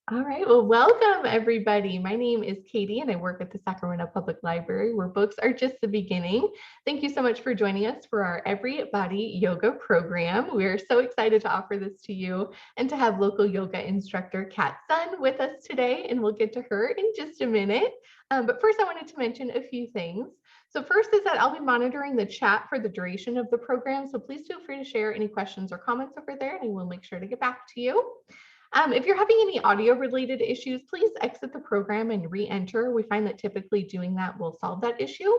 All right, well, welcome everybody. My name is Katie and I work at the Sacramento Public Library where books are just the beginning. Thank you so much for joining us for our Every Body Yoga program. We're so excited to offer this to you and to have local yoga instructor Kat Sun with us today, and we'll get to her in just a minute. But first, I wanted to mention a few things. So first is that I'll be monitoring the chat for the duration of the program, so please feel free to share any questions or comments over there and I will make sure to get back to you. If you're having any audio related issues, please exit the program and re-enter. We find that typically doing that will solve that issue.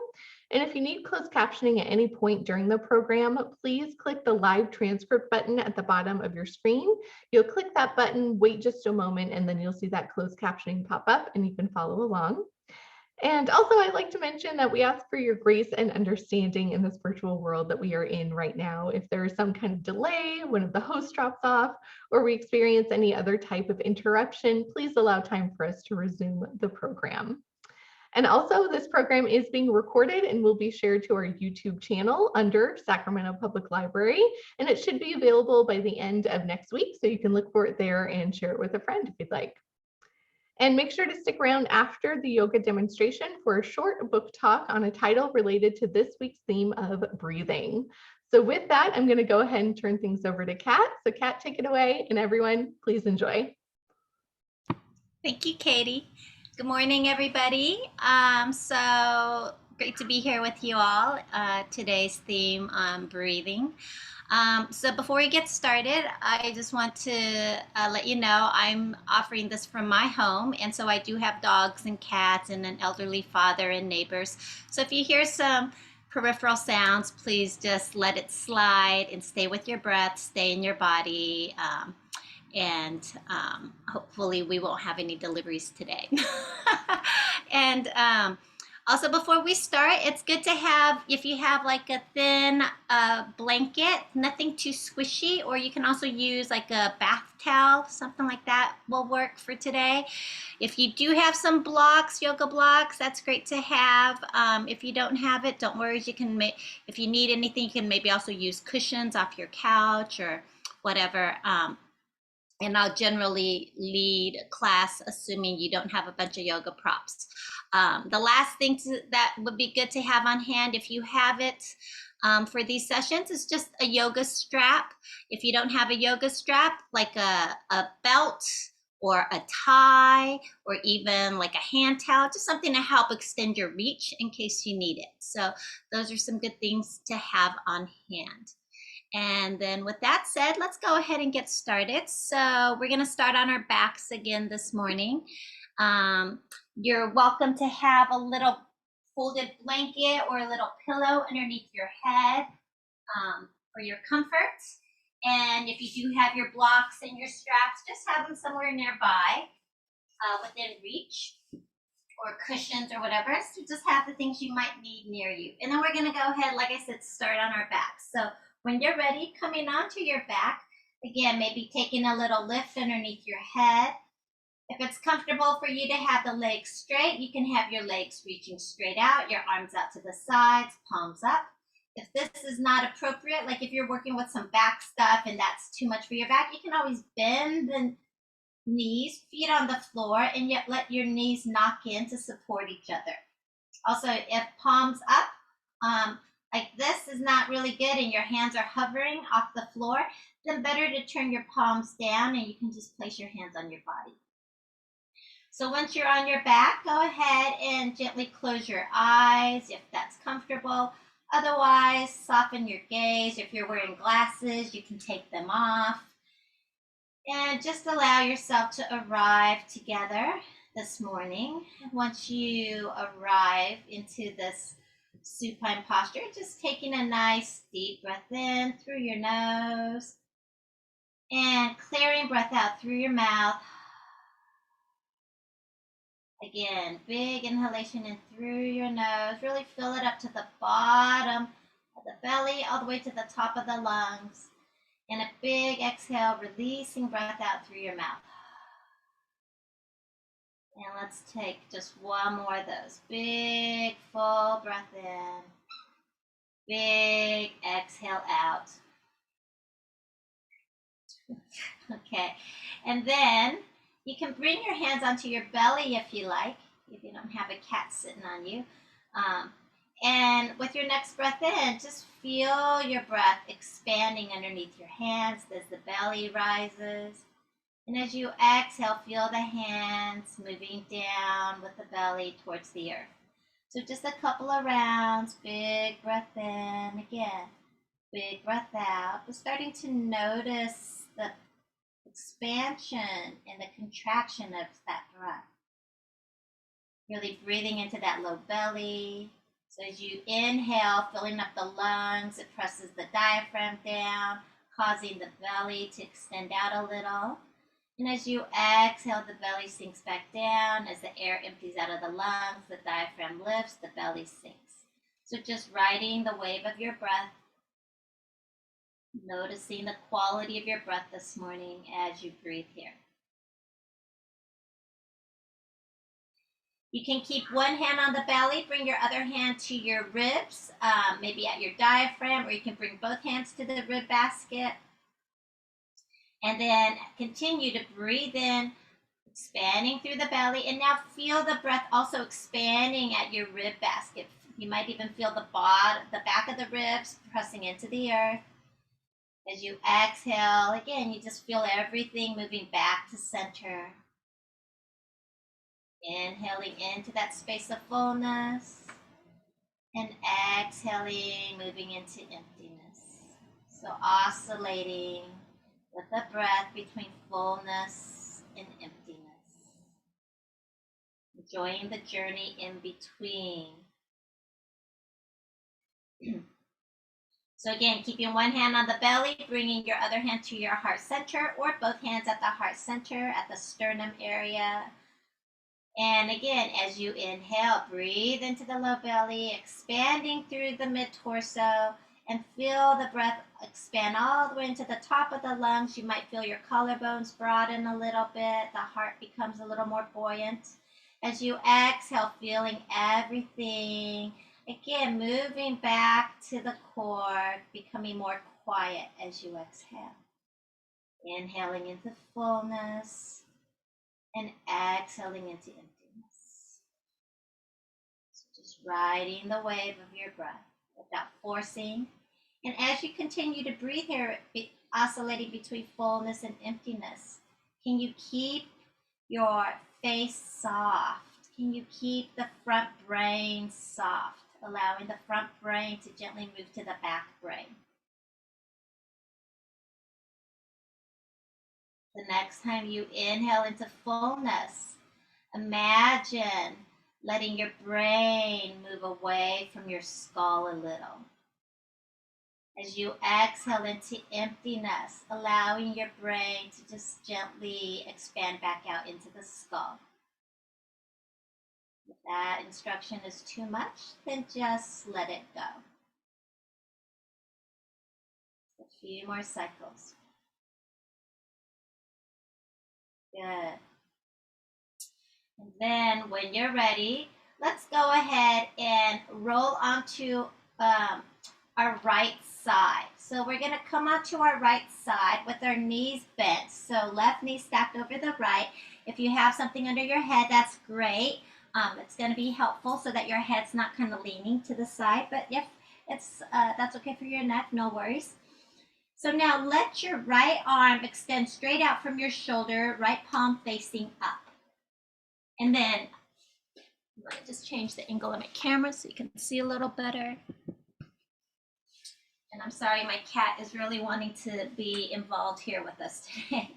And if you need closed captioning at any point during the program, please click the live transcript button at the bottom of your screen. You'll click that button, wait just a moment, and then you'll see that closed captioning pop up and you can follow along. And also, I'd like to mention that we ask for your grace and understanding in this virtual world that we are in right now. If there is some kind of delay, one of the hosts drops off, or we experience any other type of interruption, please allow time for us to resume the program. And also, this program is being recorded and will be shared to our YouTube channel under Sacramento Public Library, and it should be available by the end of next week, so you can look for it there and share it with a friend if you'd like. And make sure to stick around after the yoga demonstration for a short book talk on a title related to this week's theme of breathing. So with that, I'm going to go ahead and turn things over to Kat. So Kat, take it away, and everyone, please enjoy. Thank you, Katie. Good morning, everybody. So great to be here with you all. Today's theme on breathing. So before we get started, I just want to let you know I'm offering this from my home, and so I do have dogs and cats and an elderly father and neighbors. So if you hear some peripheral sounds, please just let it slide and stay with your breath, stay in your body. And hopefully we won't have any deliveries today. And also, before we start, it's good to have, if you have like a thin blanket, nothing too squishy, or you can also use like a bath towel, something like that will work for today. If you do have some blocks, yoga blocks, that's great to have. If you don't have it, don't worry. You can make, if you need anything, you can maybe also use cushions off your couch or whatever. And I'll generally lead class assuming you don't have a bunch of yoga props. The last thing that would be good to have on hand if you have it for these sessions is just a yoga strap. If you don't have a yoga strap, like a belt or a tie or even like a hand towel, just something to help extend your reach in case you need it. So those are some good things to have on hand. And then with that said, let's go ahead and get started. So we're gonna start on our backs again this morning. You're welcome to have a little folded blanket or a little pillow underneath your head for your comfort. And if you do have your blocks and your straps, just have them somewhere nearby within reach, or cushions or whatever. So just have the things you might need near you. And then we're gonna go ahead, like I said, start on our backs. So when you're ready, coming onto your back, again, maybe taking a little lift underneath your head. If it's comfortable for you to have the legs straight, you can have your legs reaching straight out, your arms out to the sides, palms up. If this is not appropriate, like if you're working with some back stuff and that's too much for your back, you can always bend the knees, feet on the floor, and yet let your knees knock in to support each other. Also, if palms up, like this is not really good and your hands are hovering off the floor, then better to turn your palms down and you can just place your hands on your body. So once you're on your back, go ahead and gently close your eyes if that's comfortable. Otherwise, soften your gaze. If you're wearing glasses, you can take them off. And just allow yourself to arrive together this morning. Once you arrive into this supine posture, just taking a nice deep breath in through your nose and clearing breath out through your mouth. Again, big inhalation in through your nose. Really fill it up to the bottom of the belly, all the way to the top of the lungs. And a big exhale, releasing breath out through your mouth. And let's take just one more of those. Big, full breath in. Big exhale out. Okay. And then You can bring your hands onto your belly if you like, if you don't have a cat sitting on you. Um, and with your next breath in, just feel your breath expanding underneath your hands as the belly rises. And as you exhale, feel the hands moving down with the belly towards the earth. So just a couple of rounds, big breath in again, big breath out. We're starting to notice the expansion and the contraction of that breath. Really breathing into that low belly. So as you inhale, filling up the lungs, it presses the diaphragm down, causing the belly to extend out a little. And as you exhale, the belly sinks back down. As the air empties out of the lungs, the diaphragm lifts, the belly sinks. So just riding the wave of your breath, noticing the quality of your breath this morning as you breathe here. You can keep one hand on the belly, bring your other hand to your ribs, maybe at your diaphragm, or you can bring both hands to the rib basket. And then continue to breathe in, expanding through the belly. And now feel the breath also expanding at your rib basket. You might even feel the back of the ribs pressing into the earth. As you exhale, again, you just feel everything moving back to center. Inhaling into that space of fullness and exhaling, moving into emptiness. So oscillating with the breath between fullness and emptiness. Enjoying the journey in between. So again, keeping one hand on the belly, bringing your other hand to your heart center, or both hands at the heart center, at the sternum area. And again, as you inhale, breathe into the low belly, expanding through the mid-torso, and feel the breath expand all the way into the top of the lungs. You might feel your collarbones broaden a little bit. The heart becomes a little more buoyant. As you exhale, feeling everything, again, moving back to the core, becoming more quiet as you exhale. Inhaling into fullness and exhaling into emptiness. So just riding the wave of your breath without forcing. And as you continue to breathe here, oscillating between fullness and emptiness, can you keep your face soft? Can you keep the front brain soft, allowing the front brain to gently move to the back brain? The next time you inhale into fullness, imagine letting your brain move away from your skull a little. As you exhale into emptiness, allowing your brain to just gently expand back out into the skull. If that instruction is too much, then just let it go. A few more cycles. Good. And then when you're ready, let's go ahead and roll onto our right side. So we're going to come onto our right side with our knees bent. So left knee stacked over the right. If you have something under your head, that's great. It's going to be helpful so that your head's not kind of leaning to the side. But if that's okay for your neck, no worries. So now let your right arm extend straight out from your shoulder, right palm facing up. And then I'm going to just change the angle of my camera so you can see a little better. And I'm sorry, my cat is really wanting to be involved here with us today.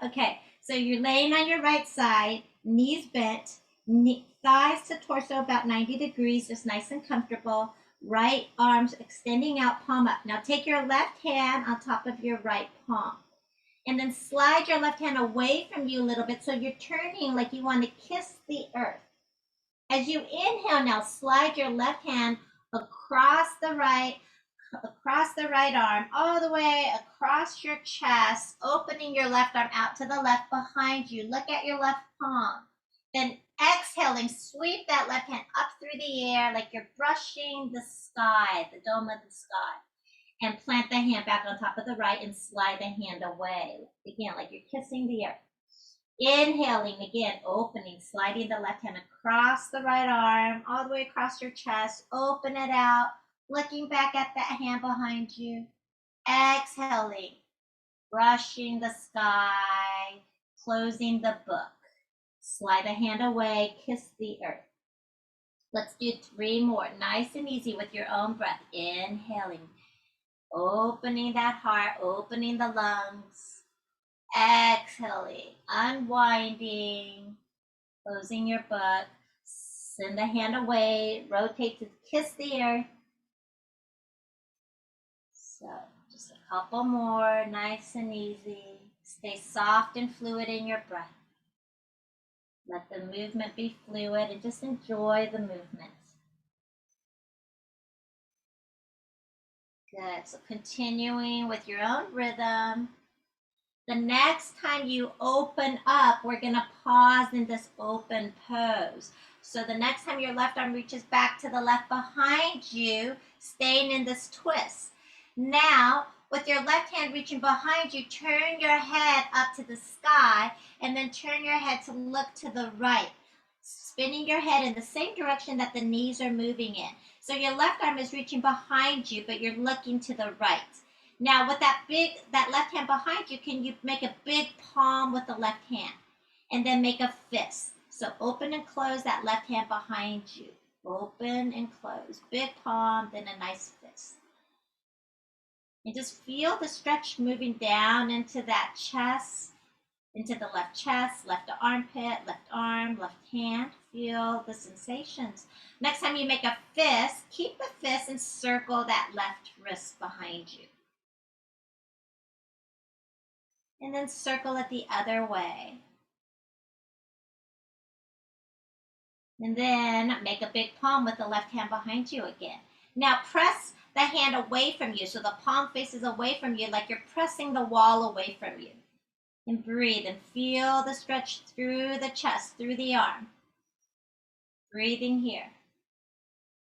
Okay, so you're laying on your right side, knees bent, thighs to torso about 90 degrees, just nice and comfortable. Right arms extending out, palm up. Now take your left hand on top of your right palm. And then slide your left hand away from you a little bit so you're turning like you want to kiss the earth. As you inhale now, slide your left hand across the right arm, all the way across your chest, opening your left arm out to the left behind you. Look at your left palm. Then exhaling, sweep that left hand up through the air like you're brushing the sky, the dome of the sky. And plant the hand back on top of the right and slide the hand away. Again, like you're kissing the earth. Inhaling again, opening, sliding the left hand across the right arm, all the way across your chest. Open it out, looking back at that hand behind you. Exhaling, brushing the sky, closing the book. Slide a hand away, kiss the earth. Let's do 3 more, nice and easy with your own breath. Inhaling, opening that heart, opening the lungs. Exhaling, unwinding, closing your book. Send the hand away, rotate to kiss the earth. So just a couple more, nice and easy. Stay soft and fluid in your breath. Let the movement be fluid and just enjoy the movement. Good, so continuing with your own rhythm. The next time you open up, we're gonna pause in this open pose. So the next time your left arm reaches back to the left behind you, staying in this twist. Now, with your left hand reaching behind you, turn your head up to the sky and then turn your head to look to the right, spinning your head in the same direction that the knees are moving in. So your left arm is reaching behind you, but you're looking to the right. Now with that left hand behind you, can you make a big palm with the left hand and then make a fist? So open and close that left hand behind you. Open and close, big palm, then a nice fist. And just feel the stretch moving down into that chest, into the left chest, left armpit, left arm, left hand. Feel the sensations. Next time you make a fist, keep the fist and circle that left wrist behind you. And then circle it the other way. And then make a big palm with the left hand behind you again. Now press the hand away from you so the palm faces away from you like you're pressing the wall away from you. And breathe and feel the stretch through the chest, through the arm. Breathing here.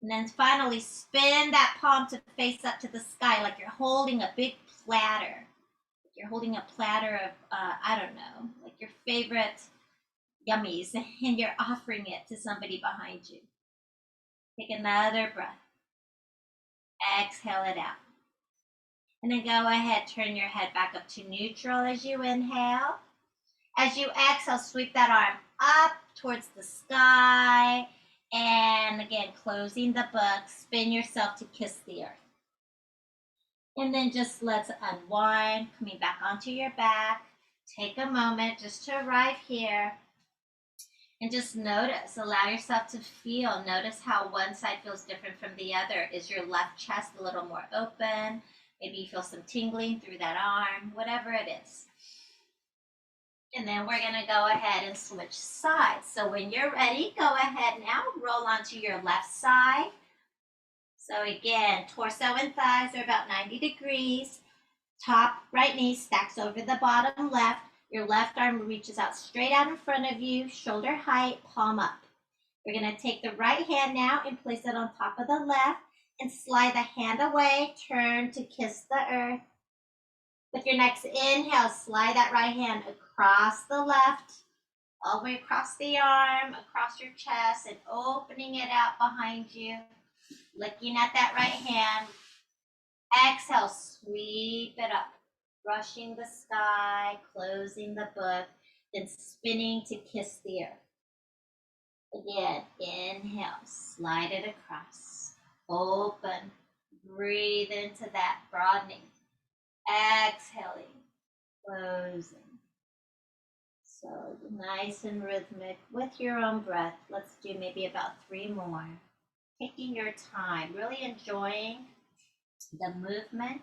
And then finally spin that palm to face up to the sky like you're holding a big platter. You're holding a platter of, I don't know, like your favorite yummies, and you're offering it to somebody behind you. Take another breath. Exhale it out. And then go ahead, turn your head back up to neutral as you inhale. As you exhale, sweep that arm up towards the sky. And again, closing the book, spin yourself to kiss the earth. And then just let's unwind, coming back onto your back. Take a moment just to arrive here and just notice, allow yourself to feel. Notice how one side feels different from the other. Is your left chest a little more open? Maybe you feel some tingling through that arm, whatever it is. And then we're gonna go ahead and switch sides. So when you're ready, go ahead now, roll onto your left side. So again, torso and thighs are about 90 degrees. Top right knee stacks over the bottom left. Your left arm reaches out straight out in front of you, shoulder height, palm up. We're gonna take the right hand now and place it on top of the left and slide the hand away, turn to kiss the earth. With your next inhale, slide that right hand across the left, all the way across the arm, across your chest, and opening it out behind you. Looking at that right hand. Exhale, sweep it up, brushing the sky, closing the book, then spinning to kiss the earth. Again, inhale, slide it across, open, breathe into that broadening. Exhaling, closing. So nice and rhythmic with your own breath. Let's do maybe about 3 more. Taking your time, really enjoying the movement,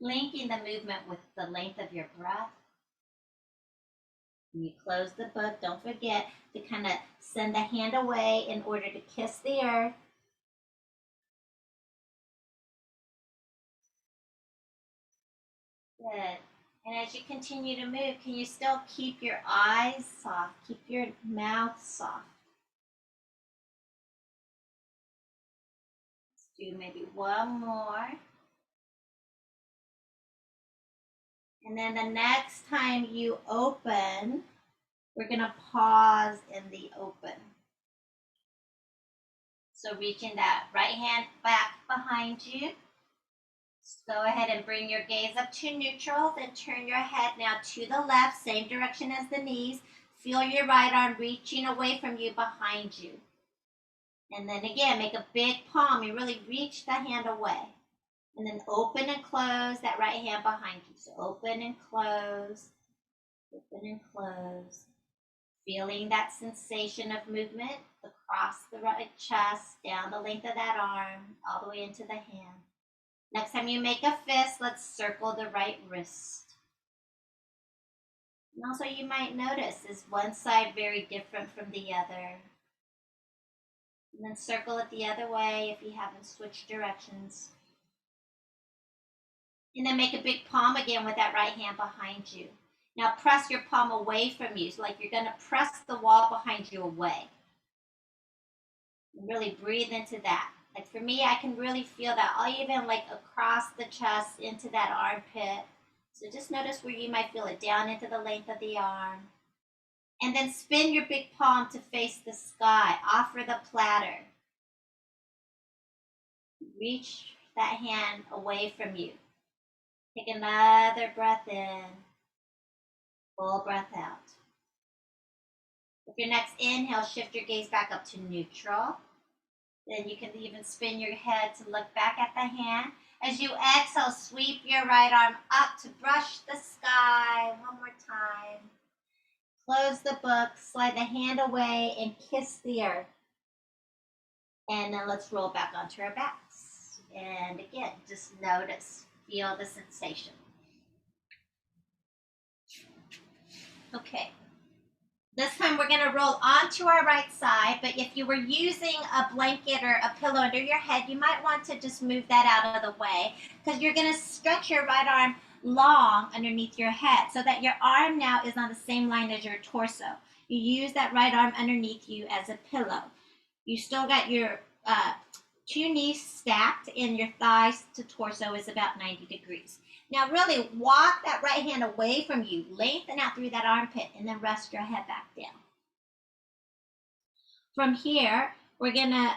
linking the movement with the length of your breath. When you close the book, don't forget to kind of send the hand away in order to kiss the earth. Good. And as you continue to move, can you still keep your eyes soft, keep your mouth soft? Let's do maybe 1 more. And then the next time you open, We're going to pause in the open. So reaching that right hand back behind you. Go ahead and bring your gaze up to neutral, then turn your head now to the left, same direction as the knees. Feel your right arm reaching away from you behind you. And then again, make a big palm. You really reach the hand away. And then open and close that right hand behind you. So open and close, open and close. Feeling that sensation of movement across the right chest, down the length of that arm, all the way into the hand. Next time you make a fist, let's circle the right wrist. And also you might notice, is one side very different from the other? And then circle it the other way if you haven't switched directions. And then make a big palm again with that right hand behind you. Now press your palm away from you, so like you're going to press the wall behind you away. And really breathe into that. Like for me, I can really feel that all even like across the chest into that armpit. So just notice where you might feel it down into the length of the arm. And then spin your big palm to face the sky. Offer the platter. Reach that hand away from you. Take another breath in. Full breath out. With your next inhale, shift your gaze back up to neutral. Then you can even spin your head to look back at the hand. As you exhale, sweep your right arm up to brush the sky. One more time. Close the book, slide the hand away, and kiss the earth. And then let's roll back onto our backs. And again, just notice, feel the sensation. Okay. This time we're going to roll onto our right side, but if you were using a blanket or a pillow under your head, you might want to just move that out of the way, because you're going to stretch your right arm long underneath your head so that your arm now is on the same line as your torso. You use that right arm underneath you as a pillow. You still got your two knees stacked, and your thighs to torso is about 90 degrees. Now really walk that right hand away from you, lengthen out through that armpit, and then rest your head back down. From here, we're gonna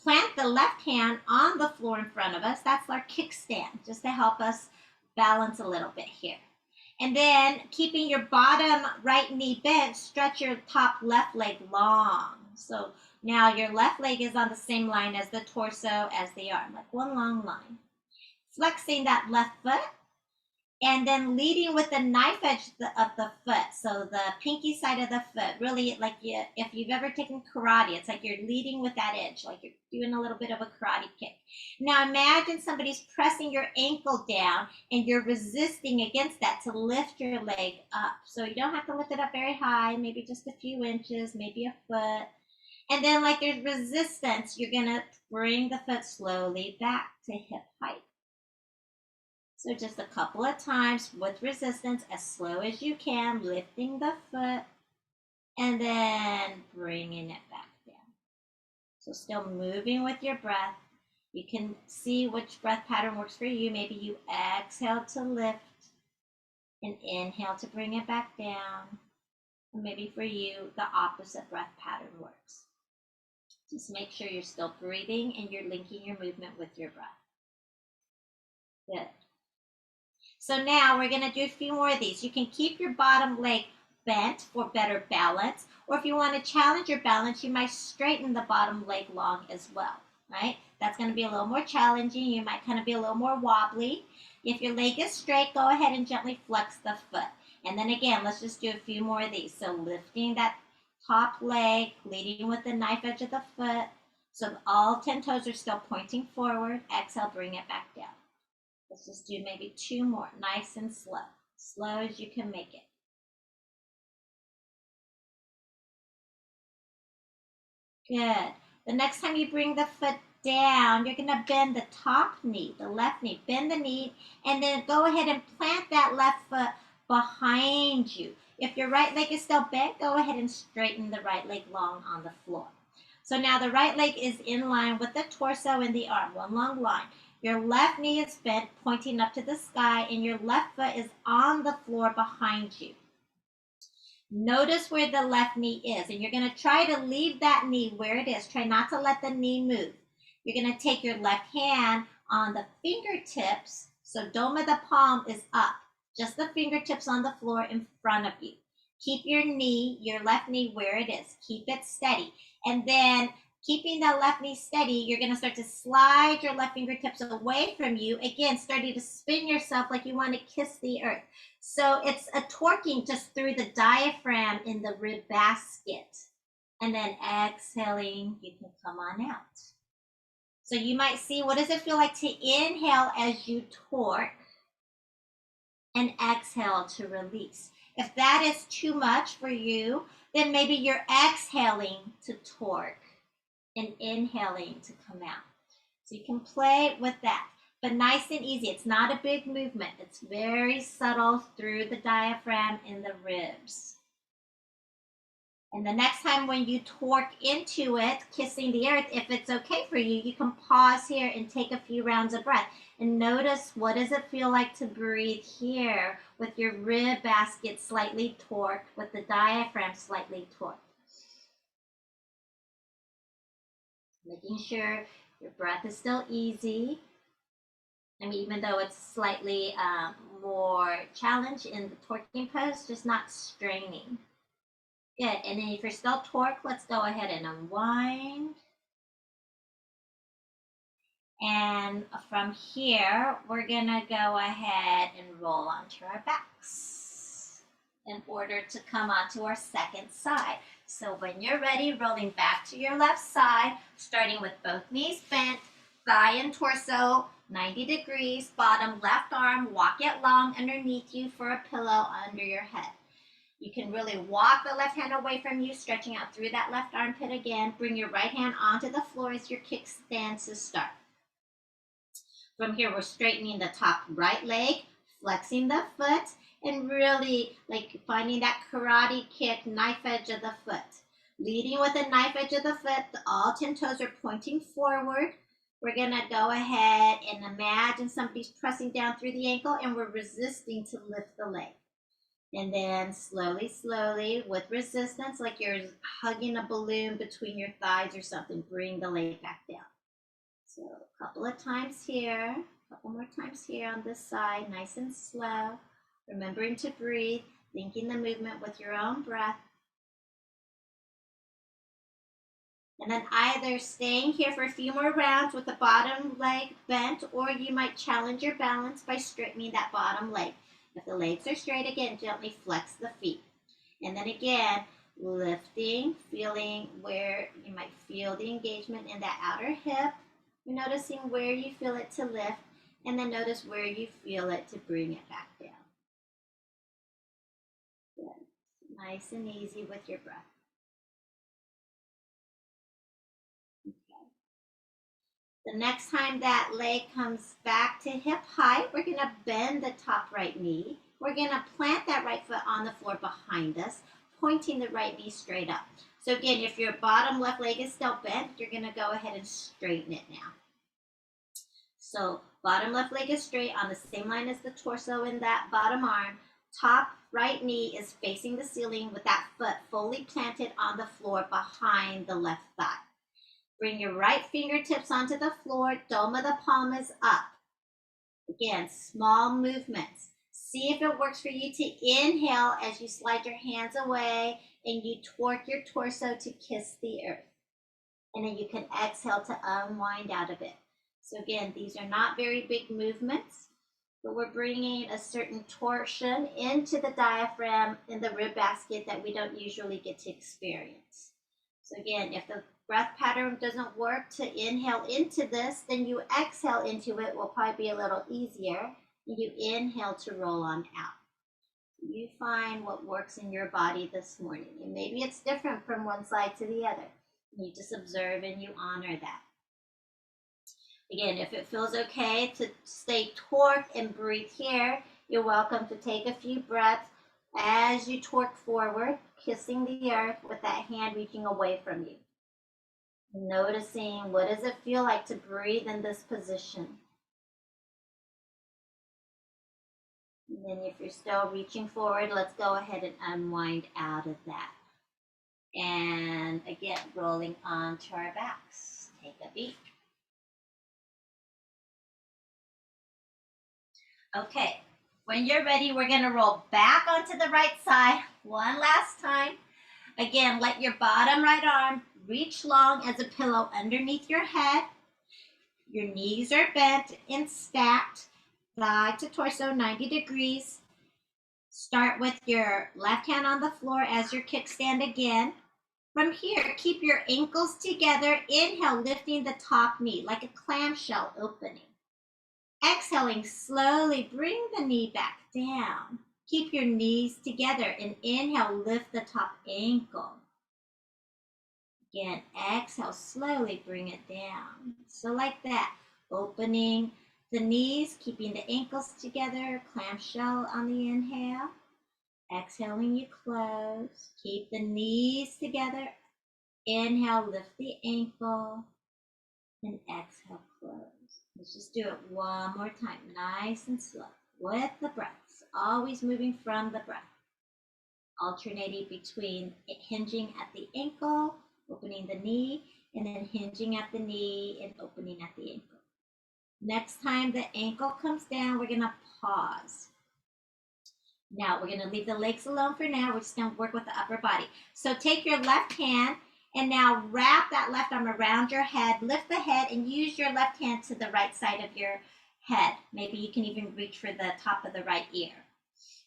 plant the left hand on the floor in front of us. That's our kickstand, just to help us balance a little bit here. And then keeping your bottom right knee bent, stretch your top left leg long. So now your left leg is on the same line as the torso, as the arm, like one long line. Flexing that left foot, and then leading with the knife edge of the foot. So the pinky side of the foot, really like if you've ever taken karate, it's like you're leading with that edge, like you're doing a little bit of a karate kick. Now imagine somebody's pressing your ankle down and you're resisting against that to lift your leg up. So you don't have to lift it up very high, maybe just a few inches, maybe a foot. And then like there's resistance, you're gonna bring the foot slowly back to hip height. So just a couple of times with resistance, as slow as you can, lifting the foot and then bringing it back down. So still moving with your breath. You can see which breath pattern works for you. Maybe you exhale to lift and inhale to bring it back down. Or maybe for you, the opposite breath pattern works. Just make sure you're still breathing and you're linking your movement with your breath. Good. So now we're going to do a few more of these. You can keep your bottom leg bent for better balance, or if you want to challenge your balance, you might straighten the bottom leg long as well, right? That's going to be a little more challenging. You might kind of be a little more wobbly. If your leg is straight, go ahead and gently flex the foot. And then again, let's just do a few more of these. So lifting that top leg, leading with the knife edge of the foot. So all 10 toes are still pointing forward. Exhale, bring it back down. Let's just do maybe two more, nice and slow. Slow as you can make it. Good. The next time you bring the foot down, you're going to bend the top knee, the left knee. Bend the knee, and then go ahead and plant that left foot behind you. If your right leg is still bent, go ahead and straighten the right leg long on the floor. So now the right leg is in line with the torso and the arm, one long line. Your left knee is bent, pointing up to the sky, and your left foot is on the floor behind you. Notice where the left knee is, and you're going to try to leave that knee where it is. Try not to let the knee move. You're going to take your left hand on the fingertips, so dome of the palm is up, just the fingertips on the floor in front of you. Keep your knee, your left knee where it is. Keep it steady. And then keeping the left knee steady, you're going to start to slide your left fingertips away from you. Again, starting to spin yourself like you want to kiss the earth. So it's a torquing just through the diaphragm in the rib basket. And then exhaling, you can come on out. So you might see, what does it feel like to inhale as you torque and exhale to release? If that is too much for you, then maybe you're exhaling to torque and inhaling to come out. So you can play with that, but nice and easy. It's not a big movement. It's very subtle through the diaphragm and the ribs. And the next time when you torque into it, kissing the earth, if it's okay for you, you can pause here and take a few rounds of breath. And notice, what does it feel like to breathe here with your rib basket slightly torqued, with the diaphragm slightly torqued. Making sure your breath is still easy. I mean, even though it's slightly more challenge in the torquing pose, just not straining. Good. And then if you're still torqued, let's go ahead and unwind. And from here, we're going to go ahead and roll onto our backs in order to come onto our second side. So when you're ready, rolling back to your left side, starting with both knees bent, thigh and torso 90 degrees, bottom left arm, walk it long underneath you for a pillow under your head. You can really walk the left hand away from you, stretching out through that left armpit again. Bring your right hand onto the floor as your kickstances start. From here, we're straightening the top right leg, flexing the foot, and really like finding that karate kick, knife edge of the foot. Leading with the knife edge of the foot, all 10 toes are pointing forward. We're going to go ahead and imagine somebody's pressing down through the ankle, and we're resisting to lift the leg. And then slowly, slowly, with resistance, like you're hugging a balloon between your thighs or something, bring the leg back down. So a couple of times here, a couple more times here on this side, nice and slow. Remembering to breathe, linking the movement with your own breath. And then either staying here for a few more rounds with the bottom leg bent, or you might challenge your balance by straightening that bottom leg. If the legs are straight, again, gently flex the feet. And then again, lifting, feeling where you might feel the engagement in that outer hip. You're noticing where you feel it to lift, and then notice where you feel it to bring it back down. Good. Nice and easy with your breath. The next time that leg comes back to hip height, we're going to bend the top right knee. We're going to plant that right foot on the floor behind us, pointing the right knee straight up. So again, if your bottom left leg is still bent, you're going to go ahead and straighten it now. So bottom left leg is straight on the same line as the torso in that bottom arm. Top right knee is facing the ceiling with that foot fully planted on the floor behind the left thigh. Bring your right fingertips onto the floor. Dome of the palm is up. Again, small movements. See if it works for you to inhale as you slide your hands away and you torque your torso to kiss the earth. And then you can exhale to unwind out of it. So again, these are not very big movements, but we're bringing a certain torsion into the diaphragm in the rib basket that we don't usually get to experience. So again, if the breath pattern doesn't work to inhale into this, then you exhale into it will probably be a little easier. And you inhale to roll on out. You find what works in your body this morning. And maybe it's different from one side to the other. You just observe and you honor that. Again, if it feels okay to stay torqued and breathe here, you're welcome to take a few breaths as you torque forward, kissing the earth with that hand reaching away from you. Noticing, what does it feel like to breathe in this position? And then if you're still reaching forward, let's go ahead and unwind out of that. And again, rolling onto our backs. Take a beat. Okay, when you're ready, we're gonna roll back onto the right side one last time. Again, let your bottom right arm reach long as a pillow underneath your head. Your knees are bent and stacked, thigh to torso 90 degrees. Start with your left hand on the floor as your kickstand again. From here, keep your ankles together. Inhale, lifting the top knee like a clamshell opening. Exhaling, slowly bring the knee back down. Keep your knees together and inhale, lift the top ankle. Again, exhale, slowly bring it down. So like that, opening the knees, keeping the ankles together, clamshell on the inhale. Exhaling, you close. Keep the knees together. Inhale, lift the ankle, and exhale, close. Let's just do it one more time, nice and slow, with the breaths, always moving from the breath, alternating between hinging at the ankle, opening the knee, and then hinging at the knee and opening at the ankle. Next time the ankle comes down, we're gonna pause. Now we're gonna leave the legs alone for now. We're just gonna work with the upper body. So take your left hand and now wrap that left arm around your head, lift the head and use your left hand to the right side of your head. Maybe you can even reach for the top of the right ear.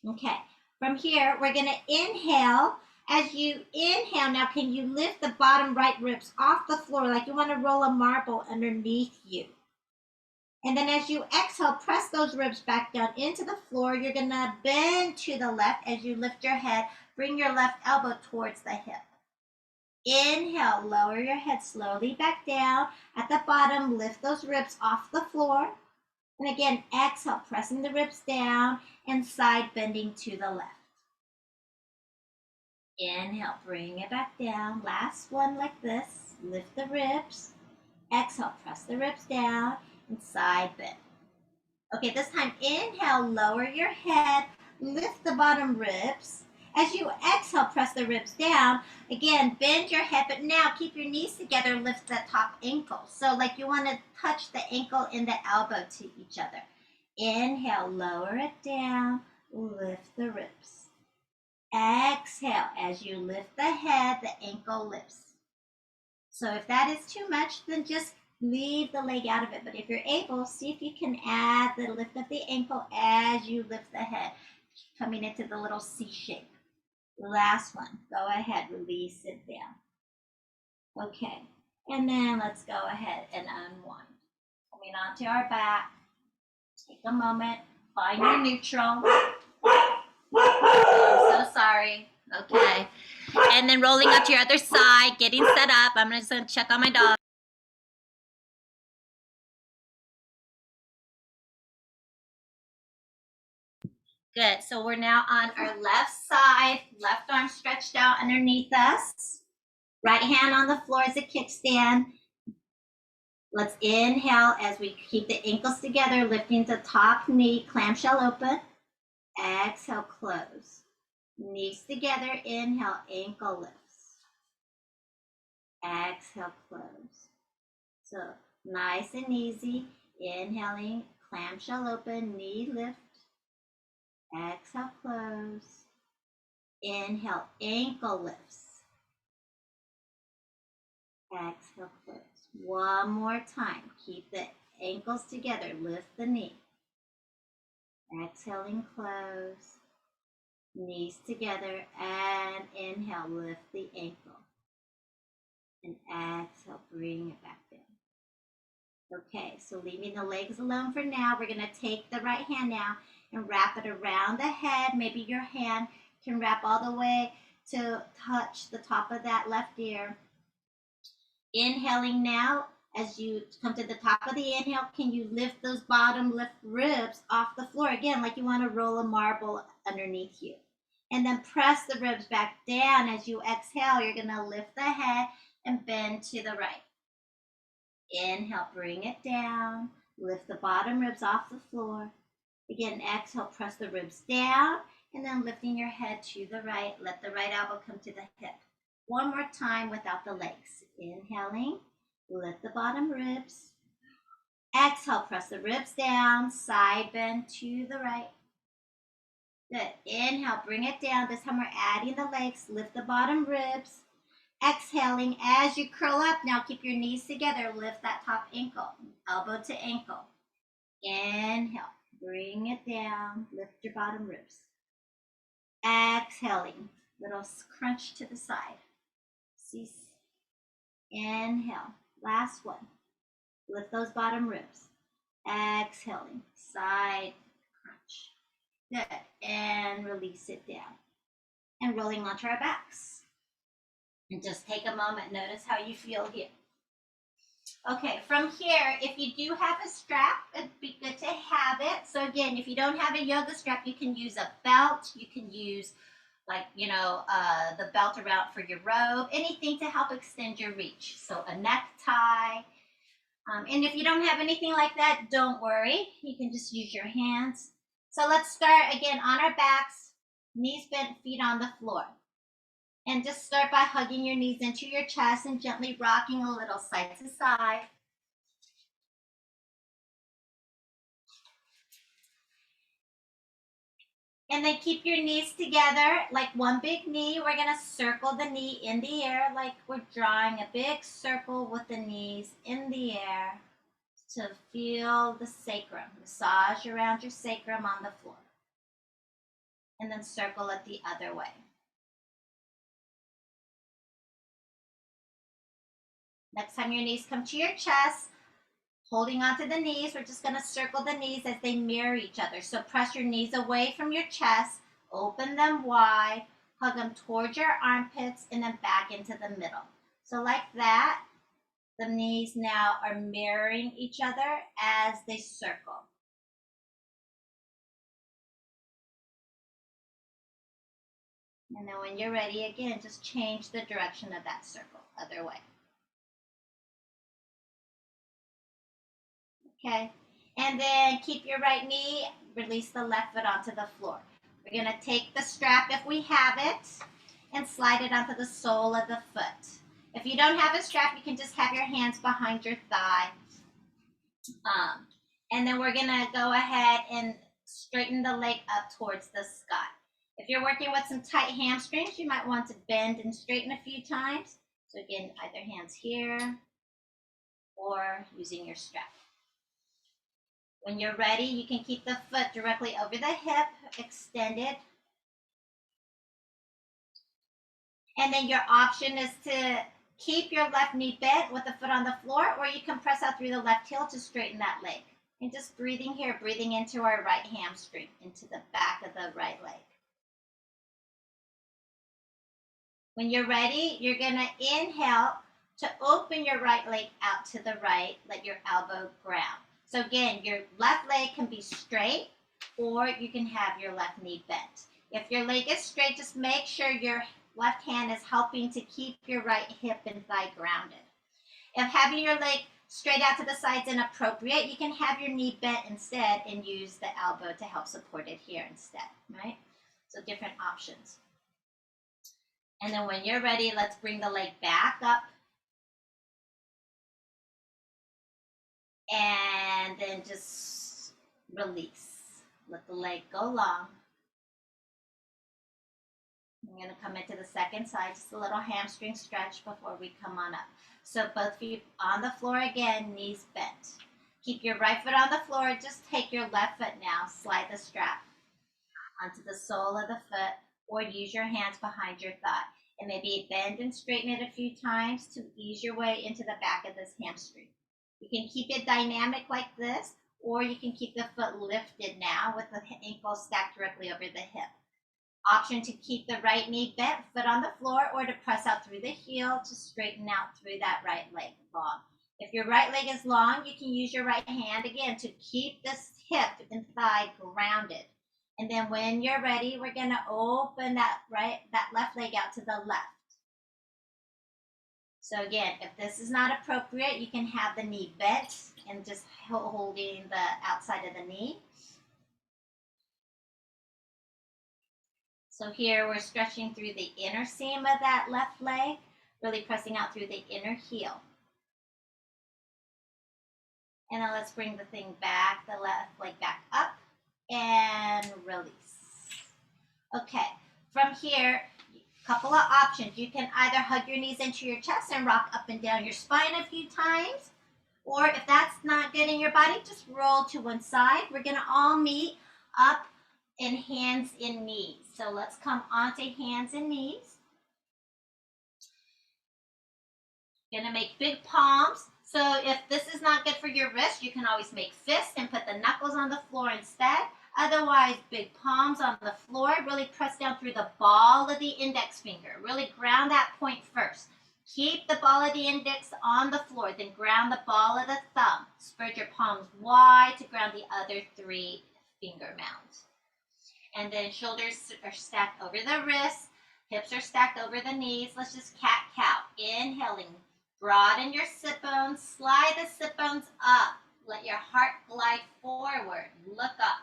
Okay, from here, we're gonna inhale. As you inhale, now can you lift the bottom right ribs off the floor like you wanna roll a marble underneath you? And then as you exhale, press those ribs back down into the floor. You're gonna bend to the left as you lift your head. Bring your left elbow towards the hip. Inhale, lower your head slowly back down. At the bottom, lift those ribs off the floor. And again, exhale, pressing the ribs down and side bending to the left. Inhale, bring it back down. Last one like this. Lift the ribs. Exhale, press the ribs down and side bend. Okay, this time inhale, lower your head, lift the bottom ribs. As you exhale, press the ribs down. Again, bend your head, but now keep your knees together, lift the top ankle. So like you want to touch the ankle and the elbow to each other. Inhale, lower it down, lift the ribs. Exhale, as you lift the head, the ankle lifts. So if that is too much, then just leave the leg out of it. But if you're able, see if you can add the lift of the ankle as you lift the head, coming into the little C shape. Last one, go ahead, release it down. Okay, and then let's go ahead and unwind. Coming onto our back, take a moment, find your neutral. Oh, I'm so sorry. Okay, and then rolling up to your other side, getting set up. I'm just gonna check on my dog. Good, so we're now on our left side, left arm stretched out underneath us. Right hand on the floor as a kickstand. Let's inhale as we keep the ankles together, lifting the top knee, clamshell open. Exhale, close. Knees together, inhale, ankle lifts. Exhale, close. So nice and easy. Inhaling, clamshell open, knee lift. Exhale, close. Inhale, ankle lifts. Exhale, close. One more time. Keep the ankles together. Lift the knee. Exhaling, close. Knees together and inhale, lift the ankle. And exhale, bring it back down. Okay, so leaving the legs alone for now, we're going to take the right hand now and wrap it around the head. Maybe your hand can wrap all the way to touch the top of that left ear. Inhaling now, as you come to the top of the inhale, can you lift those bottom left ribs off the floor again, like you want to roll a marble underneath you. And then press the ribs back down. As you exhale, you're going to lift the head and bend to the right. Inhale, bring it down. Lift the bottom ribs off the floor. Again, exhale, press the ribs down, and then lifting your head to the right. Let the right elbow come to the hip. One more time without the legs. Inhaling, lift the bottom ribs. Exhale, press the ribs down, side bend to the right. Good. Inhale, bring it down. This time we're adding the legs. Lift the bottom ribs. Exhaling as you curl up. Now keep your knees together. Lift that top ankle, elbow to ankle. Inhale, bring it down. Lift your bottom ribs. Exhaling, little crunch to the side. Cease. Inhale, last one. Lift those bottom ribs. Exhaling, side crunch. Good. And release it down. And rolling onto our backs. And just take a moment. Notice how you feel here. Okay, from here, if you do have a strap, it'd be good to have it. So again, if you don't have a yoga strap, you can use a belt. You can use the belt around for your robe, anything to help extend your reach. So a necktie. And if you don't have anything like that, don't worry. You can just use your hands. So let's start again on our backs, knees bent, feet on the floor. And just start by hugging your knees into your chest and gently rocking a little side to side. And then keep your knees together like one big knee. We're going to circle the knee in the air like we're drawing a big circle with the knees in the air to feel the sacrum. Massage around your sacrum on the floor. And then circle it the other way. Next time your knees come to your chest, holding onto the knees, we're just going to circle the knees as they mirror each other. So press your knees away from your chest, open them wide, hug them towards your armpits, and then back into the middle. So like that, the knees now are mirroring each other as they circle. And then when you're ready, again, just change the direction of that circle, other way. Okay, and then keep your right knee, release the left foot onto the floor. We're going to take the strap, if we have it, and slide it onto the sole of the foot. If you don't have a strap, you can just have your hands behind your thigh. And then we're going to go ahead and straighten the leg up towards the sky. If you're working with some tight hamstrings, you might want to bend and straighten a few times. So again, either hands here or using your strap. When you're ready, you can keep the foot directly over the hip, extended. And then your option is to keep your left knee bent with the foot on the floor, or you can press out through the left heel to straighten that leg. And just breathing here, breathing into our right hamstring, into the back of the right leg. When you're ready, you're going to inhale to open your right leg out to the right, let your elbow ground. So again, your left leg can be straight, or you can have your left knee bent. If your leg is straight, just make sure your left hand is helping to keep your right hip and thigh grounded. If having your leg straight out to the sides is inappropriate, you can have your knee bent instead and use the elbow to help support it here instead, right? So different options. And then when you're ready, let's bring the leg back up. And then just release. Let the leg go long. I'm going to come into the second side, just a little hamstring stretch before we come on up. So both feet on the floor again, knees bent. Keep your right foot on the floor. Just take your left foot now, slide the strap onto the sole of the foot, or use your hands behind your thigh. And maybe bend and straighten it a few times to ease your way into the back of this hamstring. You can keep it dynamic like this, or you can keep the foot lifted now with the ankle stacked directly over the hip. Option to keep the right knee bent, foot on the floor, or to press out through the heel to straighten out through that right leg long. If your right leg is long, you can use your right hand again to keep this hip and thigh grounded. And then when you're ready, we're going to open that left leg out to the left. So again, if this is not appropriate, you can have the knee bent and just holding the outside of the knee. So here we're stretching through the inner seam of that left leg, really pressing out through the inner heel. And then let's bring the thing back, the left leg back up and release. Okay, from here, a couple of options. You can either hug your knees into your chest and rock up and down your spine a few times, or if that's not good in your body, just roll to one side. We're gonna all meet up in hands and knees. So let's come onto hands and knees. Gonna make big palms. So if this is not good for your wrist, you can always make fists and put the knuckles on the floor instead. Otherwise, big palms on the floor. Really press down through the ball of the index finger. Really ground that point first. Keep the ball of the index on the floor, then ground the ball of the thumb. Spread your palms wide to ground the other 3 finger mounds. And then shoulders are stacked over the wrists. Hips are stacked over the knees. Let's just cat-cow. Inhaling. Broaden your sit bones. Slide the sit bones up. Let your heart glide forward. Look up.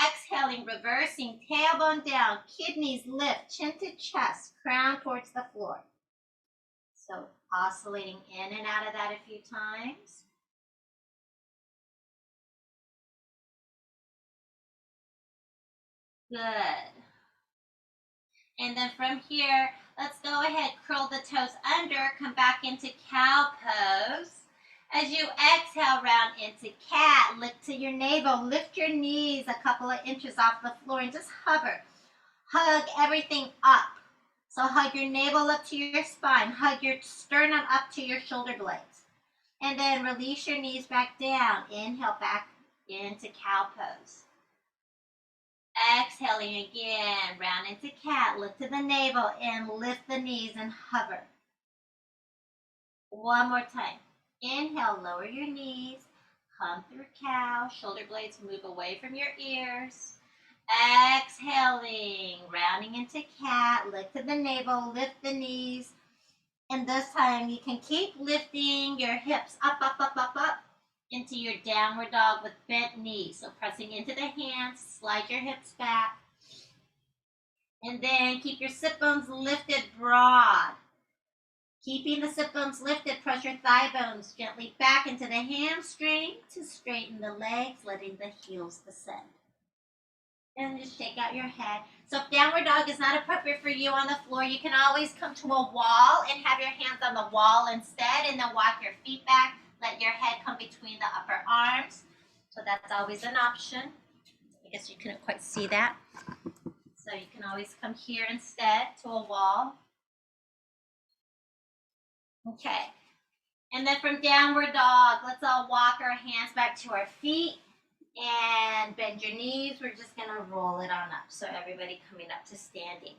Exhaling, reversing, tailbone down, kidneys lift, chin to chest, crown towards the floor. So oscillating in and out of that a few times. Good. And then from here, let's go ahead, curl the toes under, come back into cow pose. As you exhale, round into cat, lift to your navel, lift your knees a couple of inches off the floor and just hover. Hug everything up. So hug your navel up to your spine, hug your sternum up to your shoulder blades. And then release your knees back down. Inhale back into cow pose. Exhaling again, round into cat, lift to the navel and lift the knees and hover. One more time. Inhale, lower your knees, come through cow, shoulder blades move away from your ears. Exhaling, rounding into cat, lift to the navel, lift the knees. And this time you can keep lifting your hips up, up, up, up, up into your downward dog with bent knees. So pressing into the hands, slide your hips back. And then keep your sit bones lifted broad. Keeping the sit bones lifted, press your thigh bones gently back into the hamstring to straighten the legs, letting the heels descend. And just shake out your head. So if downward dog is not appropriate for you on the floor, you can always come to a wall and have your hands on the wall instead, and then walk your feet back. Let your head come between the upper arms. So that's always an option. I guess you couldn't quite see that. So you can always come here instead to a wall. Okay. And then from downward dog, let's all walk our hands back to our feet and bend your knees. We're just going to roll it on up. So everybody coming up to standing.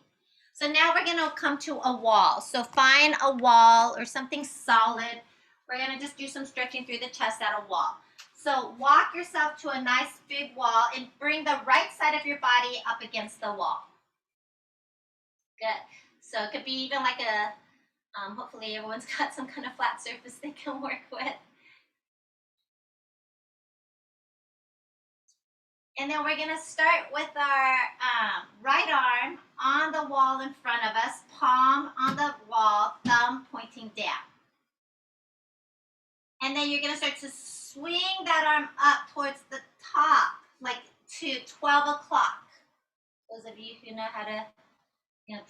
So now we're going to come to a wall. So find a wall or something solid. We're going to just do some stretching through the chest at a wall. So walk yourself to a nice big wall and bring the right side of your body up against the wall. Good. So it could be even like a, hopefully everyone's got some kind of flat surface they can work with. And then we're going to start with our right arm on the wall in front of us, palm on the wall, thumb pointing down. And then you're going to start to swing that arm up towards the top, like to 12 o'clock. Those of you who know how to,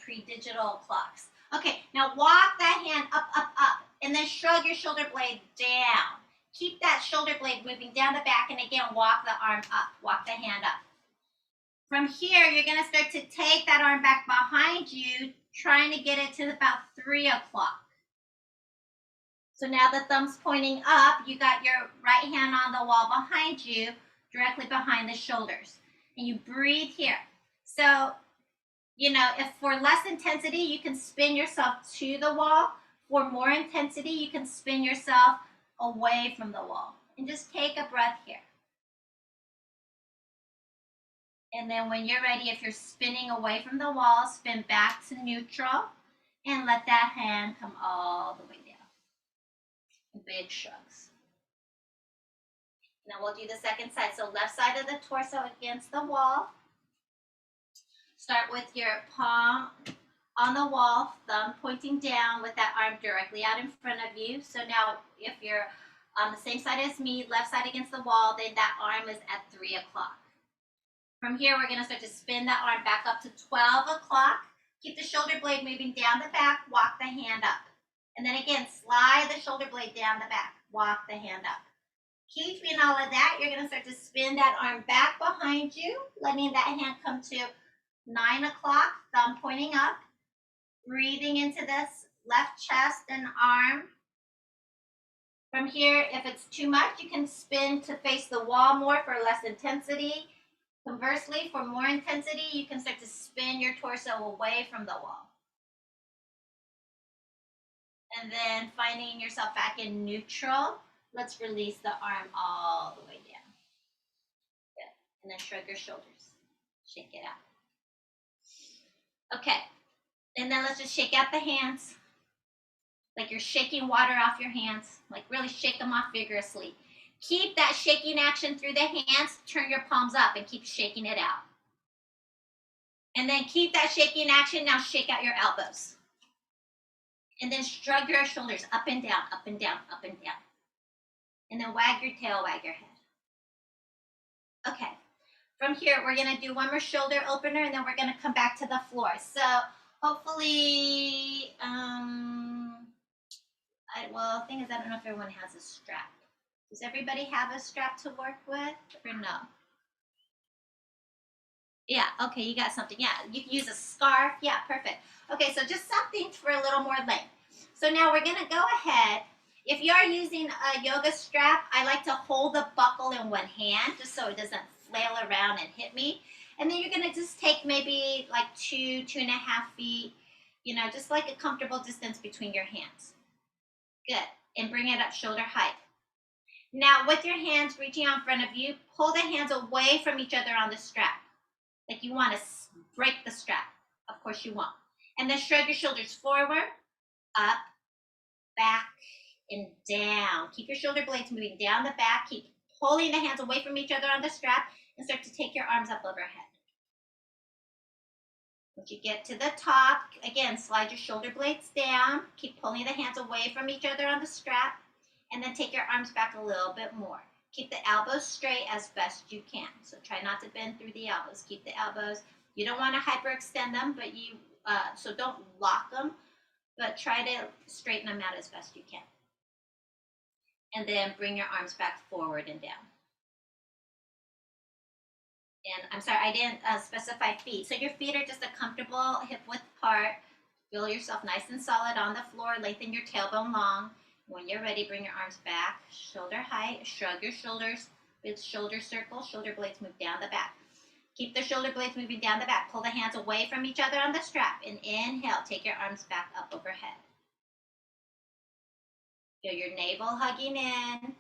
pre-digital clocks. Okay, now walk that hand up, up, up, and then shrug your shoulder blade down. Keep that shoulder blade moving down the back, and again, walk the arm up, walk the hand up. From here, you're going to start to take that arm back behind you, trying to get it to about 3 o'clock. So now the thumb's pointing up, you got your right hand on the wall behind you, directly behind the shoulders. And you breathe here. So, if for less intensity, you can spin yourself to the wall. For more intensity, you can spin yourself away from the wall. And just take a breath here. And then when you're ready, if you're spinning away from the wall, spin back to neutral and let that hand come all the way down. Big shrugs. Now we'll do the second side. So left side of the torso against the wall. Start with your palm on the wall, thumb pointing down with that arm directly out in front of you. So now if you're on the same side as me, left side against the wall, then that arm is at 3 o'clock. From here, we're going to start to spin that arm back up to 12 o'clock. Keep the shoulder blade moving down the back, walk the hand up. And then again, slide the shoulder blade down the back, walk the hand up. Keeping all of that, you're going to start to spin that arm back behind you, letting that hand come to 9 o'clock, thumb pointing up. Breathing into this left chest and arm. From here, if it's too much, you can spin to face the wall more for less intensity. Conversely, for more intensity, you can start to spin your torso away from the wall. And then finding yourself back in neutral, let's release the arm all the way down. Good. And then shrug your shoulders. Shake it out. Okay. And then let's just shake out the hands. Like you're shaking water off your hands. Like really shake them off vigorously. Keep that shaking action through the hands. Turn your palms up and keep shaking it out. And then keep that shaking action. Now shake out your elbows. And then shrug your shoulders up and down, up and down, up and down. And then wag your tail, wag your head. Okay. From here, we're going to do one more shoulder opener, and then we're going to come back to the floor. So hopefully, the thing is, I don't know if everyone has a strap. Does everybody have a strap to work with or no? Yeah, okay, you got something. Yeah, you can use a scarf. Yeah, perfect. Okay, so just something for a little more length. So now we're going to go ahead. If you're using a yoga strap, I like to hold the buckle in one hand just so it doesn't flail around and hit me. And then you're going to just take maybe like 2.5 feet, just like a comfortable distance between your hands. Good. And bring it up shoulder height. Now, with your hands reaching out in front of you, pull the hands away from each other on the strap. Like you want to break the strap. Of course you won't. And then shrug your shoulders forward, up, back, and down. Keep your shoulder blades moving down the back. Keep pulling the hands away from each other on the strap and start to take your arms up overhead. Once you get to the top, again, slide your shoulder blades down. Keep pulling the hands away from each other on the strap. And then take your arms back a little bit more. Keep the elbows straight as best you can. So try not to bend through the elbows. Keep the elbows. You don't want to hyperextend them, but so don't lock them, but try to straighten them out as best you can. And then bring your arms back forward and down. And I'm sorry, I didn't specify feet. So your feet are just a comfortable hip width apart. Feel yourself nice and solid on the floor. Lengthen your tailbone long. When you're ready, bring your arms back, shoulder height, shrug your shoulders with shoulder circles, shoulder blades move down the back. Keep the shoulder blades moving down the back. Pull the hands away from each other on the strap. And inhale, take your arms back up overhead. Feel your navel hugging in.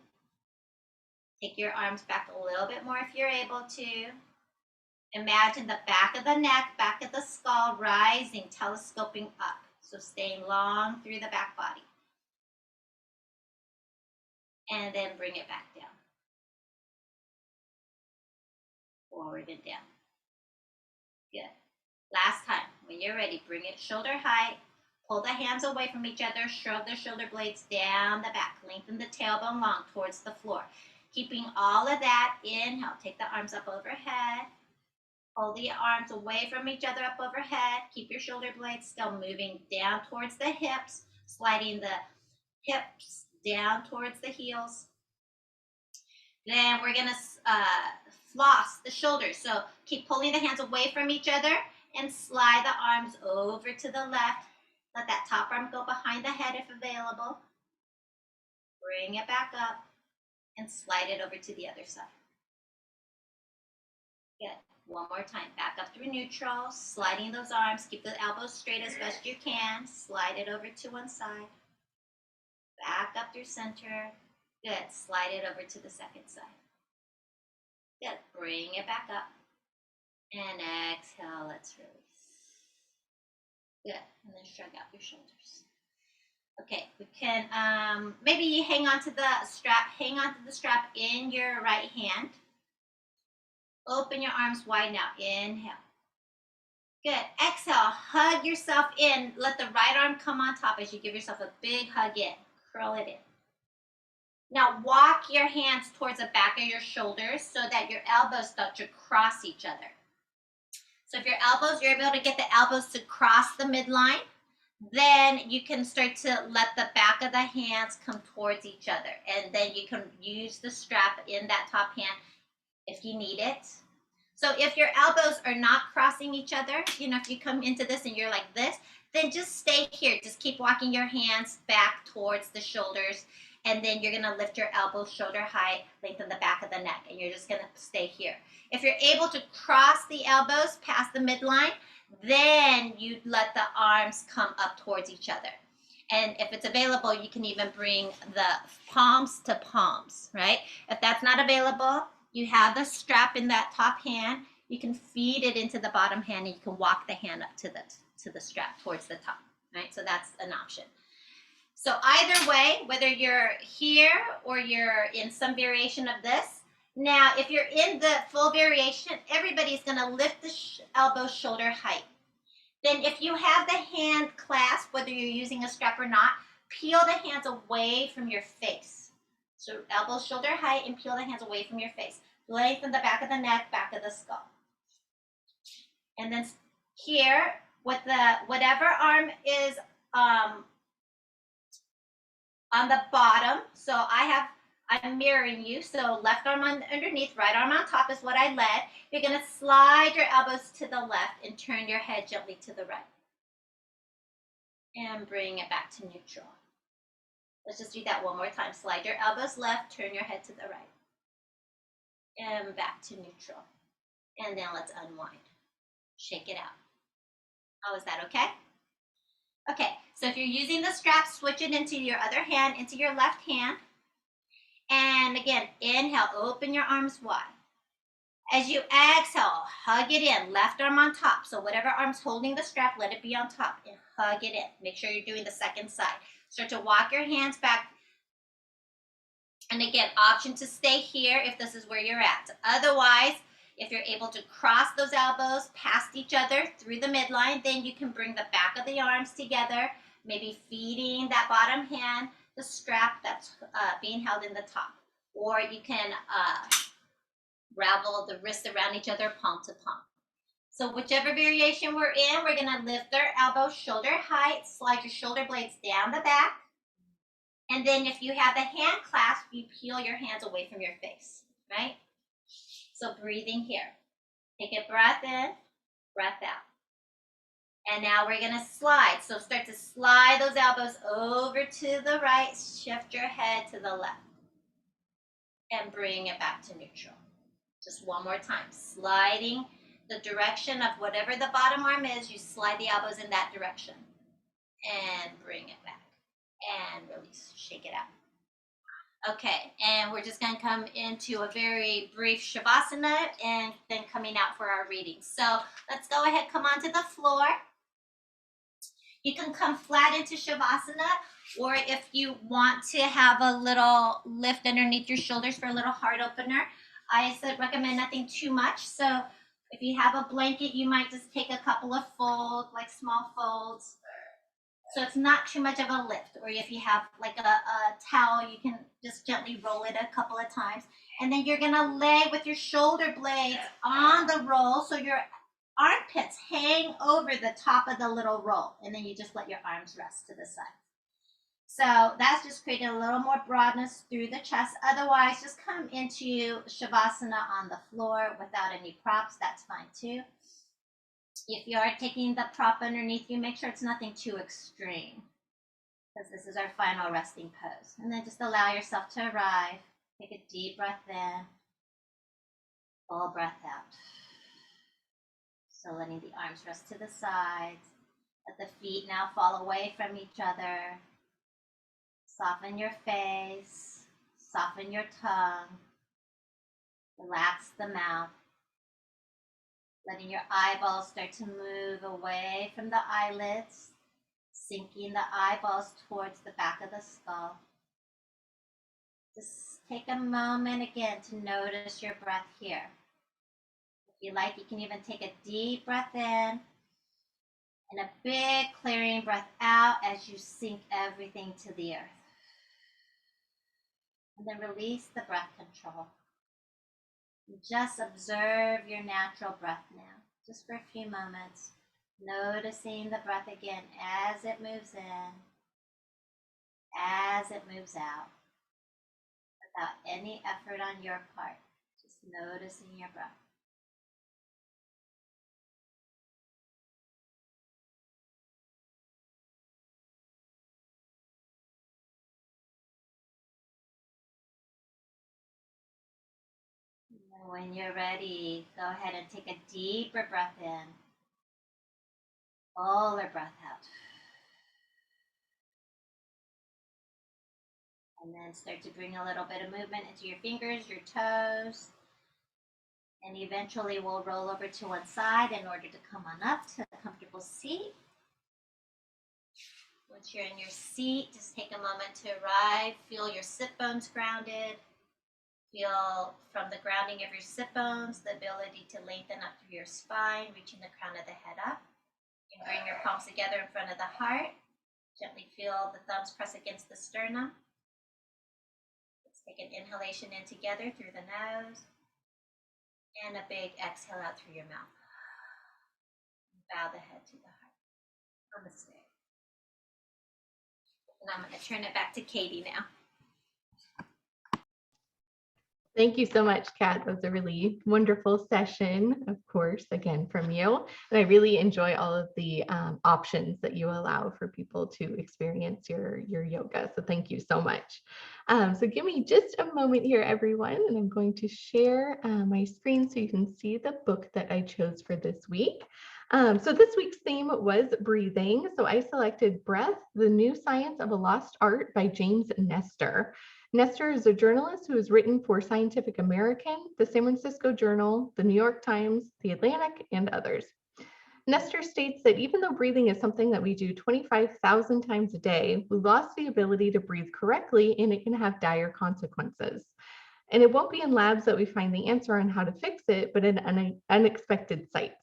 Take your arms back a little bit more if you're able to. Imagine the back of the neck, back of the skull rising, telescoping up. So staying long through the back body. And then bring it back down. Forward and down. Good. Last time, when you're ready, bring it shoulder height. Pull the hands away from each other. Shrug the shoulder blades down the back. Lengthen the tailbone long towards the floor. Keeping all of that, inhale. Take the arms up overhead. Pull the arms away from each other up overhead. Keep your shoulder blades still moving down towards the hips. Sliding the hips down towards the heels. Then we're going to floss the shoulders. So keep pulling the hands away from each other and slide the arms over to the left. Let that top arm go behind the head if available. Bring it back up and slide it over to the other side. Good. One more time. Back up through neutral, sliding those arms. Keep the elbows straight as best you can. Slide it over to one side. Back up through center. Good. Slide it over to the second side. Good. Bring it back up. And exhale. Let's release. Good. And then shrug out your shoulders. Okay. We can maybe hang on to the strap. Hang on to the strap in your right hand. Open your arms wide now. Inhale. Good. Exhale, hug yourself in. Let the right arm come on top as you give yourself a big hug in. Curl it in. Now walk your hands towards the back of your shoulders so that your elbows start to cross each other. So if you're able to get the elbows to cross the midline, then you can start to let the back of the hands come towards each other. And then you can use the strap in that top hand if you need it. So if your elbows are not crossing each other, if you come into this and you're like this, then just stay here. Just keep walking your hands back towards the shoulders. And then you're going to lift your elbows shoulder height, lengthen the back of the neck. And you're just going to stay here. If you're able to cross the elbows past the midline, then you let the arms come up towards each other. And if it's available, you can even bring the palms to palms, right? If that's not available, you have the strap in that top hand. You can feed it into the bottom hand and you can walk the hand up to the strap towards the top, right? So that's an option. So either way, whether you're here or you're in some variation of this, now if you're in the full variation, everybody's going to lift the elbow shoulder height. Then if you have the hand clasp, whether you're using a strap or not, peel the hands away from your face. So elbow shoulder height and peel the hands away from your face. Lengthen the back of the neck, back of the skull. And then here, with whatever arm is on the bottom, so I'm mirroring you. So left arm underneath, right arm on top is what I led. You're going to slide your elbows to the left and turn your head gently to the right. And bring it back to neutral. Let's just do that one more time. Slide your elbows left, turn your head to the right. And back to neutral. And then let's unwind. Shake it out. Oh, is that okay? Okay, so if you're using the strap, switch it into your other hand, into your left hand. And again, inhale, open your arms wide. As you exhale, hug it in, left arm on top. So whatever arm's holding the strap, let it be on top and hug it in. Make sure you're doing the second side. Start to walk your hands back. And again, option to stay here if this is where you're at. Otherwise, if you're able to cross those elbows past each other through the midline, then you can bring the back of the arms together, maybe feeding that bottom hand, the strap that's being held in the top. Or you can ravel the wrists around each other, palm to palm. So whichever variation we're in, we're going to lift our elbows shoulder height, slide your shoulder blades down the back. And then if you have the hand clasp, you peel your hands away from your face, right? So breathing here. Take a breath in, breath out. And now we're going to slide. So start to slide those elbows over to the right, shift your head to the left. And bring it back to neutral. Just one more time. Sliding the direction of whatever the bottom arm is, you slide the elbows in that direction. And bring it back. And release, shake it out. Okay, and we're just going to come into a very brief Shavasana and then coming out for our reading. So let's go ahead, come onto the floor. You can come flat into Shavasana, or if you want to have a little lift underneath your shoulders for a little heart opener, I recommend nothing too much. So if you have a blanket, you might just take a couple of folds, like small folds. So it's not too much of a lift. Or if you have like a towel, you can just gently roll it a couple of times. And then you're going to lay with your shoulder blades on the roll so your armpits hang over the top of the little roll. And then you just let your arms rest to the side. So that's just creating a little more broadness through the chest. Otherwise, just come into Shavasana on the floor without any props. That's fine too. If you are taking the prop underneath you, make sure it's nothing too extreme, because this is our final resting pose. And then just allow yourself to arrive. Take a deep breath in, full breath out. So letting the arms rest to the sides. Let the feet now fall away from each other. Soften your face, soften your tongue, relax the mouth. Letting your eyeballs start to move away from the eyelids, sinking the eyeballs towards the back of the skull. Just take a moment again to notice your breath here. If you like, you can even take a deep breath in And a big clearing breath out as you sink everything to the earth. And then release the breath control. And just observe your natural breath now, just for a few moments. Noticing the breath again as it moves in, as it moves out, without any effort on your part. Just noticing your breath. And when you're ready, go ahead and take a deeper breath in. Fuller breath out. And then start to bring a little bit of movement into your fingers, your toes. And eventually we'll roll over to one side in order to come on up to a comfortable seat. Once you're in your seat, just take a moment to arrive. Feel your sit bones grounded. Feel from the grounding of your sit bones the ability to lengthen up through your spine, reaching the crown of the head up. You can bring your palms together in front of the heart. Gently feel the thumbs press against the sternum. Let's take an inhalation in together through the nose. And a big exhale out through your mouth. Bow the head to the heart. Namaste. And I'm going to turn it back to Katie now. Thank you so much, Kat. That was a really wonderful session, of course, again, from you. And I really enjoy all of the options that you allow for people to experience your yoga. So thank you so much. So give me just a moment here, everyone, and I'm going to share my screen so you can see the book that I chose for this week. So this week's theme was breathing. So I selected Breath, the New Science of a Lost Art by James Nestor. Nestor is a journalist who has written for Scientific American, the San Francisco Journal, the New York Times, the Atlantic, and others. Nestor states that even though breathing is something that we do 25,000 times a day, we lost the ability to breathe correctly and it can have dire consequences. And it won't be in labs that we find the answer on how to fix it, but in unexpected sites.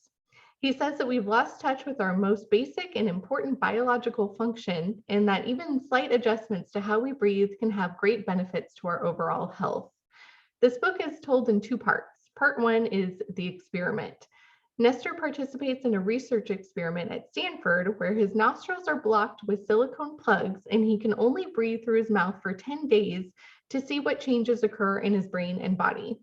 He says that we've lost touch with our most basic and important biological function, and that even slight adjustments to how we breathe can have great benefits to our overall health. This book is told in two parts. Part one is the experiment. Nestor participates in a research experiment at Stanford where his nostrils are blocked with silicone plugs and he can only breathe through his mouth for 10 days to see what changes occur in his brain and body.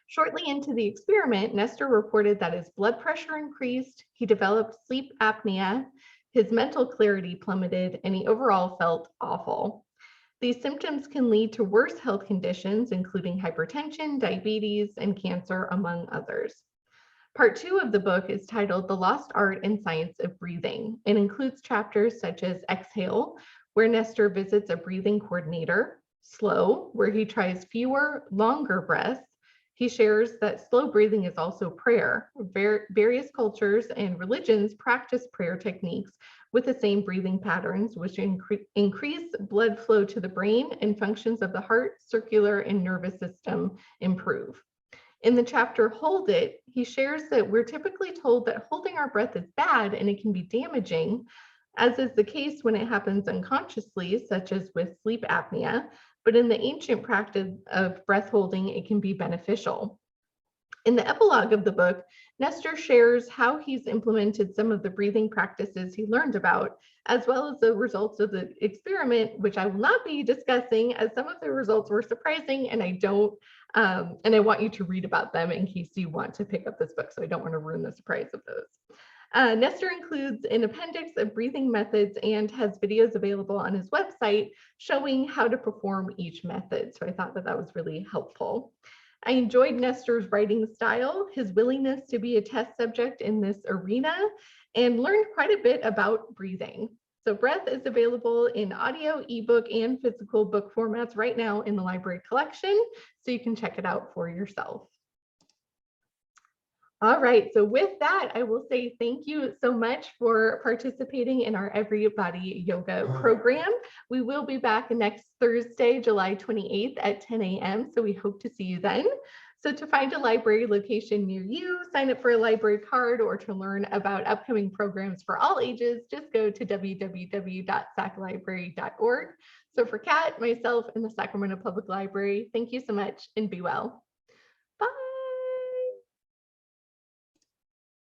Shortly into the experiment, Nestor reported that his blood pressure increased, he developed sleep apnea, his mental clarity plummeted, and he overall felt awful. These symptoms can lead to worse health conditions, including hypertension, diabetes, and cancer, among others. Part two of the book is titled The Lost Art and Science of Breathing. It includes chapters such as Exhale, where Nestor visits a breathing coordinator, Slow, where he tries fewer, longer breaths. He shares that slow breathing is also prayer. Various cultures and religions practice prayer techniques with the same breathing patterns, which increase blood flow to the brain and functions of the heart, circular, and nervous system improve. In the chapter Hold It, he shares that we're typically told that holding our breath is bad and it can be damaging, as is the case when it happens unconsciously, such as with sleep apnea. But in the ancient practice of breath holding, it can be beneficial. In the epilogue of the book, Nestor shares how he's implemented some of the breathing practices he learned about, as well as the results of the experiment, which I will not be discussing, as some of the results were surprising and I want you to read about them in case you want to pick up this book, so I don't want to ruin the surprise of those. Nestor includes an appendix of breathing methods and has videos available on his website showing how to perform each method. So I thought that that was really helpful. I enjoyed Nestor's writing style, his willingness to be a test subject in this arena, and learned quite a bit about breathing. So Breath is available in audio, ebook, and physical book formats right now in the library collection, so you can check it out for yourself. All right, so with that, I will say thank you so much for participating in our Everybody Yoga program. We will be back next Thursday, July 28th at 10 a.m., so we hope to see you then. So to find a library location near you, sign up for a library card, or to learn about upcoming programs for all ages, just go to www.saclibrary.org. So for Kat, myself, and the Sacramento Public Library, thank you so much and be well.